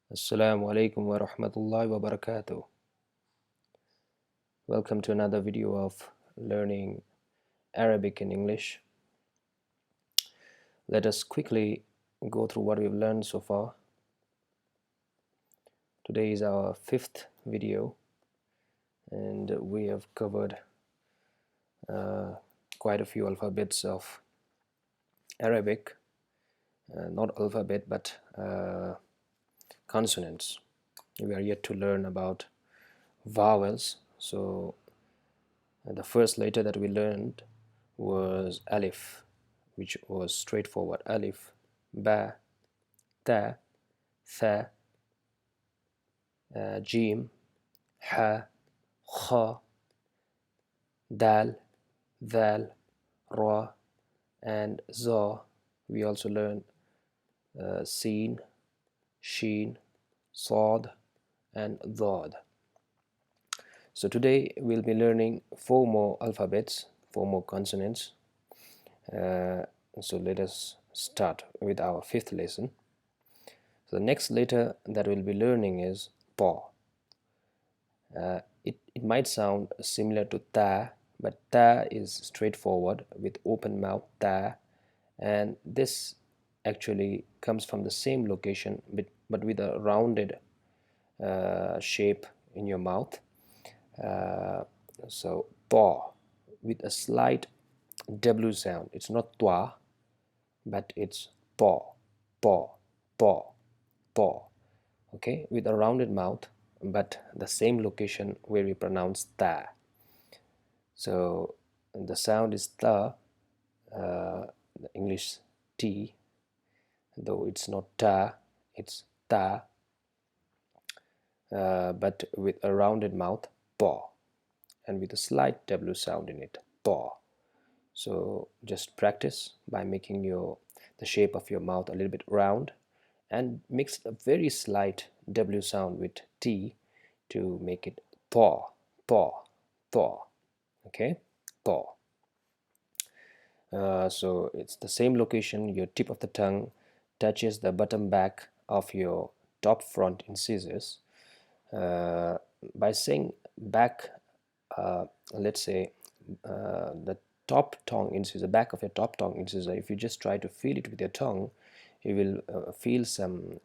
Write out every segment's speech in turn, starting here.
Assalamu alaikum wa rahmatullahi wa barakatuh. Welcome to another video of learning Arabic and English. Let us quickly go through what we've learned so far. Today is our fifth video and we have covered quite a few alphabets of Arabic, not alphabet but consonants. We are yet to learn about vowels. So the first letter that we learned was Alif, which was straightforward. Alif, Ba, Ta, Tha, Jim, Ha, Kha, Dal, Dhal, Ra, and Za. We also learned Sin, Sheen, Sad, and Dad. So today we'll be learning four more alphabets, four more consonants. So let us start with our fifth lesson. So the next letter that we'll be learning is Pa. It might sound similar to Ta, but Ta is straightforward with open mouth, Ta, and this actually comes from the same location but with a rounded shape in your mouth. So Pa with a slight W sound. It's not Twa, but it's Pa, Pa, Pa, Pa. Okay, with a rounded mouth, but the same location where we pronounce Ta. So the sound is the English T, though it's not Ta, it's Ta, but with a rounded mouth, Pa, and with a slight W sound in it, Pa. So just practice by making the shape of your mouth a little bit round and mix a very slight W sound with T to make it paw, paw, paw. Okay, paw. So it's the same location. Your tip of the tongue touches the bottom back of your top front incisors. By saying back, let's say the top tongue incisor, the back of your top tongue incisor, if you just try to feel it with your tongue, you will feel some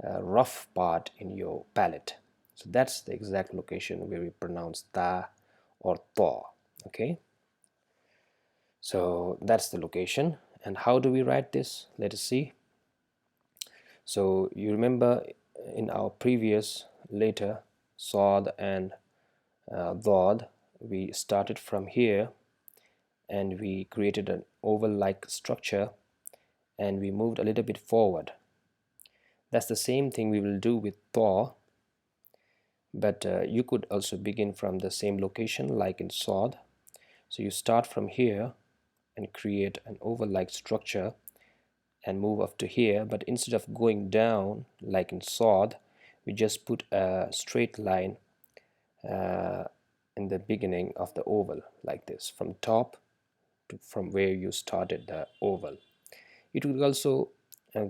rough part in your palate. So that's the exact location where we pronounce ta or ta. Okay, so that's the location. And how do we write this? Let us see. So you remember in our previous letter Sad and Dad, we started from here and we created an oval-like structure and we moved a little bit forward. That's the same thing we will do with Ta, but you could also begin from the same location like in Sad. So you start from here and create an oval-like structure and move up to here, but instead of going down like in Sad, we just put a straight line in the beginning of the oval like this, from top to from where you started the oval. You could also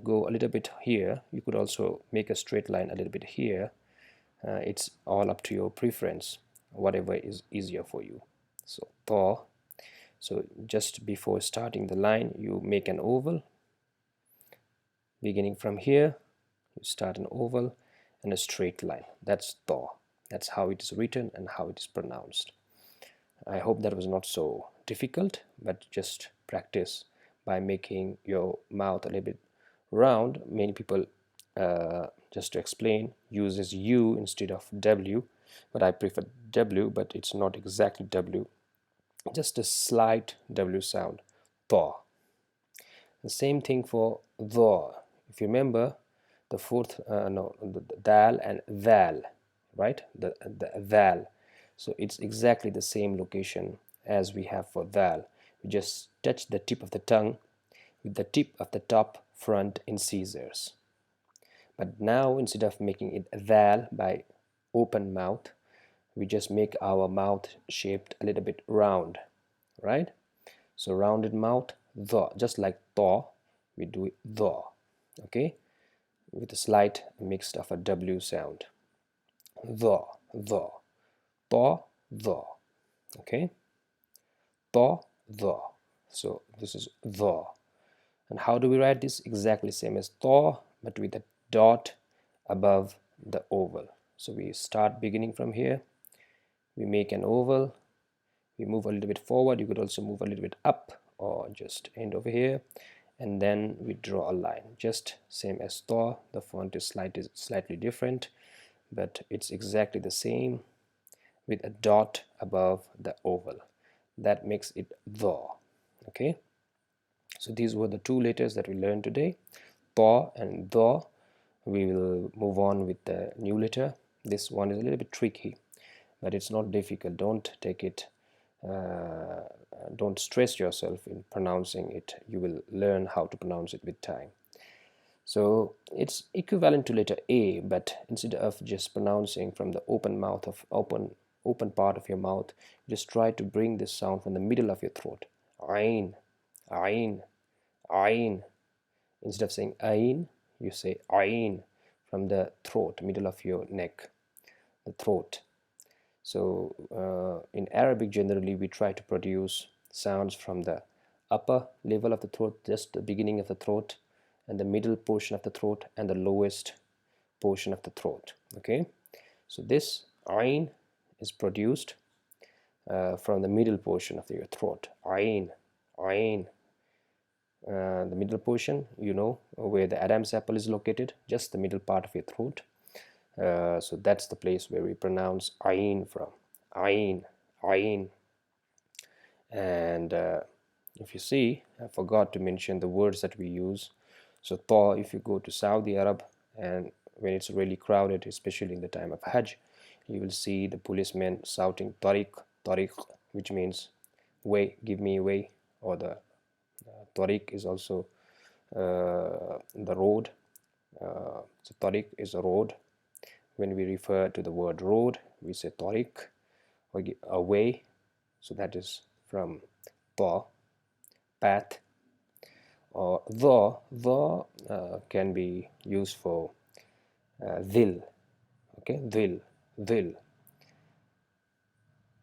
go a little bit here. You could also make a straight line a little bit here. It's all up to your preference, whatever is easier for you. So paw. So just before starting the line, you make an oval. Beginning from here, you start an oval and a straight line. That's paw. That's how it is written and how it is pronounced. I hope that was not so difficult, but just practice by making your mouth a little bit round. Many people, just to explain, uses U instead of W, but I prefer W, but it's not exactly W, just a slight W sound, paw. The same thing for the. If you remember the fourth, no, the dal and thal, right? The thal. So it's exactly the same location as we have for thal. We just touch the tip of the tongue with the tip of the top front incisors. But now instead of making it thal by open mouth, we just make our mouth shaped a little bit round, right? So rounded mouth, the, just like the, we do it the. Okay, with a slight mix of a W sound. The, the, the, okay, the. So this is the. And how do we write this? Exactly same as the, but with a dot above the oval. So we start beginning from here, we make an oval, we move a little bit forward, you could also move a little bit up or just end over here, and then we draw a line, just same as the font is slightly different, but it's exactly the same with a dot above the oval. That makes it the. Okay, so these were the two letters that we learned today, the and the. We will move on with the new letter. This one is a little bit tricky, but it's not difficult. Don't take it don't stress yourself in pronouncing it. You will learn how to pronounce it with time. So it's equivalent to letter A, but instead of just pronouncing from the open mouth of open part of your mouth, just try to bring this sound from the middle of your throat. Ain, ain, ain. Instead of saying ain, you say ain from the throat, middle of your neck, the throat. So in Arabic, generally we try to produce sounds from the upper level of the throat, just the beginning of the throat, and the middle portion of the throat, and the lowest portion of the throat. Okay, so this ain is produced from the middle portion of your throat. Ain, ain. The middle portion, you know where the Adam's apple is located, just the middle part of your throat. So that's the place where we pronounce ain from. Ain, ain. And if you see, I forgot to mention the words that we use. So ta, if you go to Saudi Arab and when it's really crowded, especially in the time of Hajj, you will see the policemen shouting tariq, tariq, which means way, give me way, or the tariq is also the road. So tariq is a road. When we refer to the word road, we say tariq, or a way. So that is from ta, path. Or the can be used for dhil. Okay, dhil, dhil.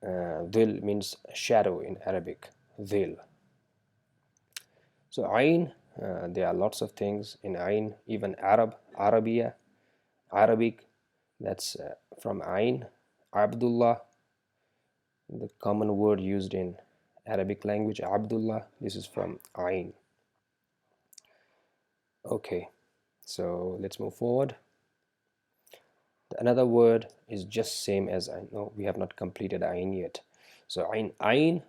Dhil means shadow in Arabic. Dhil. So ain, there are lots of things in ain, even Arabia, Arabic, that's from ain. Abdullah, the common word used in Arabic language, Abdullah, this is from ain. Okay, so let's move forward. Another word is just same as ain. No, we have not completed ain yet. So ain,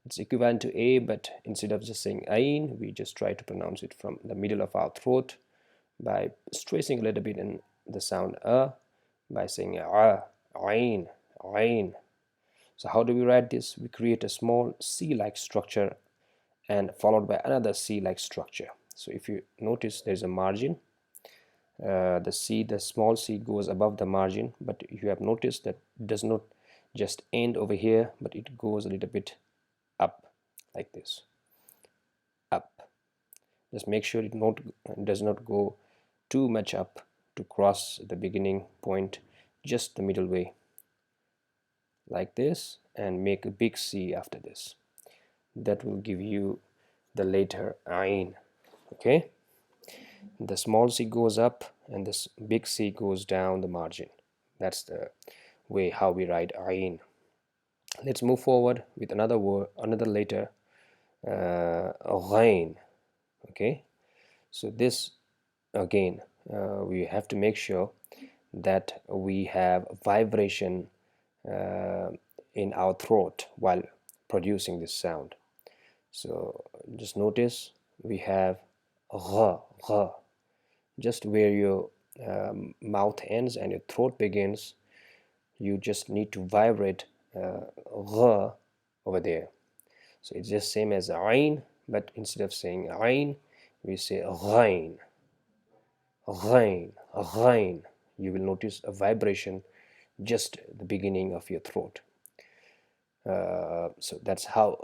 it's equivalent to a, but instead of just saying ain, we just try to pronounce it from the middle of our throat by stressing a little bit in the sound by saying ain, ain. So how do we write this? We create a small C-like structure and followed by another C-like structure. So if you notice, there's a margin. The small c goes above the margin, but you have noticed that it does not just end over here, but it goes a little bit up like this, up. Just make sure it does not go too much up to cross the beginning point, just the middle way like this, and make a big C after this. That will give you the letter ain. Okay, the small c goes up and this big C goes down the margin. That's the way how we write ain. Let's move forward with another word, another letter, ghain. Okay, so this again we have to make sure that we have vibration in our throat while producing this sound. So just notice we have gha, gha, just where your mouth ends and your throat begins. You just need to vibrate gha over there. So it's just same as ain, but instead of saying ain, we say ghain, ghain, ghain. You will notice a vibration just the beginning of your throat. So that's how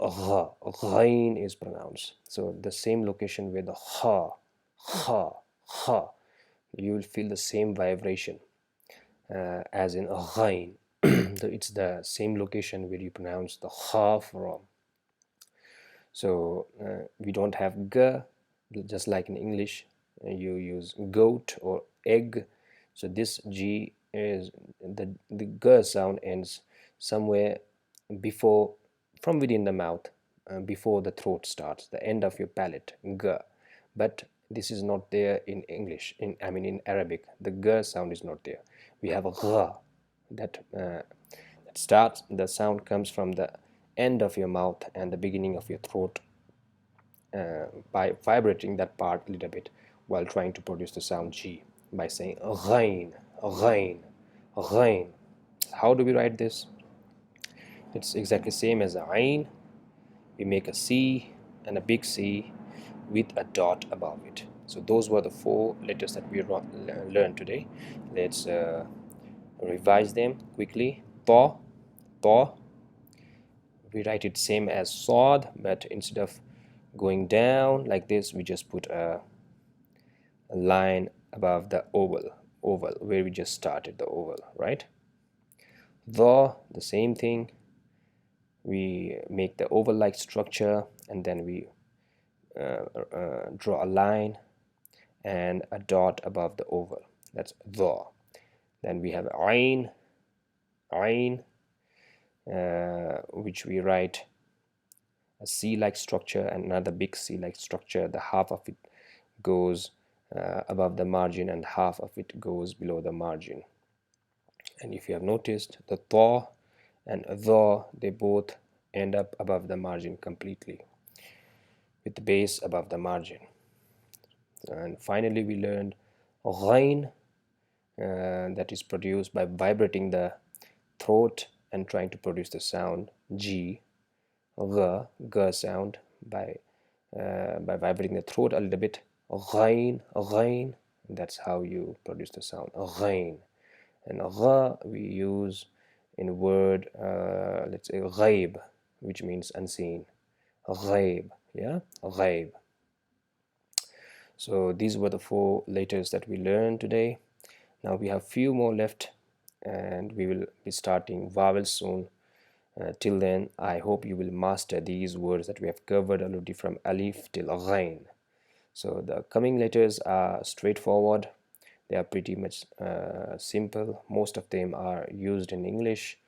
ghain is pronounced. So the same location where the ha, ha, you will feel the same vibration as in ghain. It's the same location where you pronounce the ha from. So we don't have g, just like in English you use goat or egg. So this g is the g sound ends somewhere before, from within the mouth, before the throat starts, the end of your palate, g. But this is not there in English, in Arabic. The g sound is not there. We have a gha that starts, the sound comes from the end of your mouth and the beginning of your throat, by vibrating that part a little bit while trying to produce the sound G by saying ghain, ghain, ghain. How do we write this? It's exactly same as a ain. We make a C and a big C with a dot above it. So those were the 4 letters that we learned today. Let's revise them quickly. Ta, ta. We write it same as sod, but instead of going down like this, we just put a line above the oval where we just started the oval, right? The same thing, we make the oval like structure and then we draw a line and a dot above the oval. That's the. Then we have ain, which we write a C-like structure and another big C-like structure. The half of it goes above the margin and half of it goes below the margin. And if you have noticed, the ta and the, they both end up above the margin completely, with the base above the margin. And finally we learned ghain, that is produced by vibrating the throat and trying to produce the sound G, g sound by vibrating the throat a little bit. Ghain, ghain. That's how you produce the sound ghain. And gha we use in a word, let's say ghaib, which means unseen. Ghaib, yeah, ghaib. So these were the 4 letters that we learned today. Now we have few more left and we will be starting vowels soon. Till then, I hope you will master these words that we have covered already from alif till ghain. So the coming letters are straightforward. They are pretty much simple. Most of them are used in English,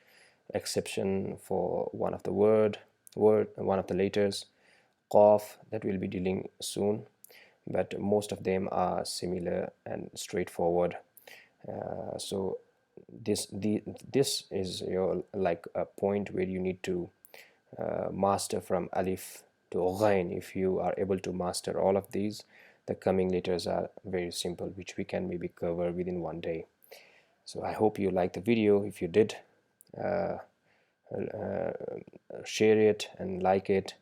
exception for one of the one of the letters, qaf, that we'll be dealing soon. But most of them are similar and straightforward. So this is your like a point where you need to master from alif to ghain. If you are able to master all of these, the coming letters are very simple, which we can maybe cover within one day. So I hope you liked the video. If you did, share it and like it,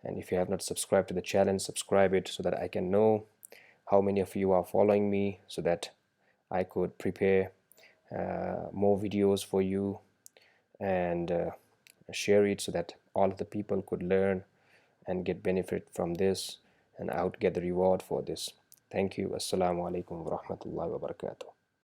and if you have not subscribed to the channel, subscribe it so that I can know how many of you are following me, so that I could prepare more videos for you and share it so that all of the people could learn and get benefit from this, and I would get the reward for this. Thank you. Assalamu alaikum wa rahmatullahi wa barakatuh.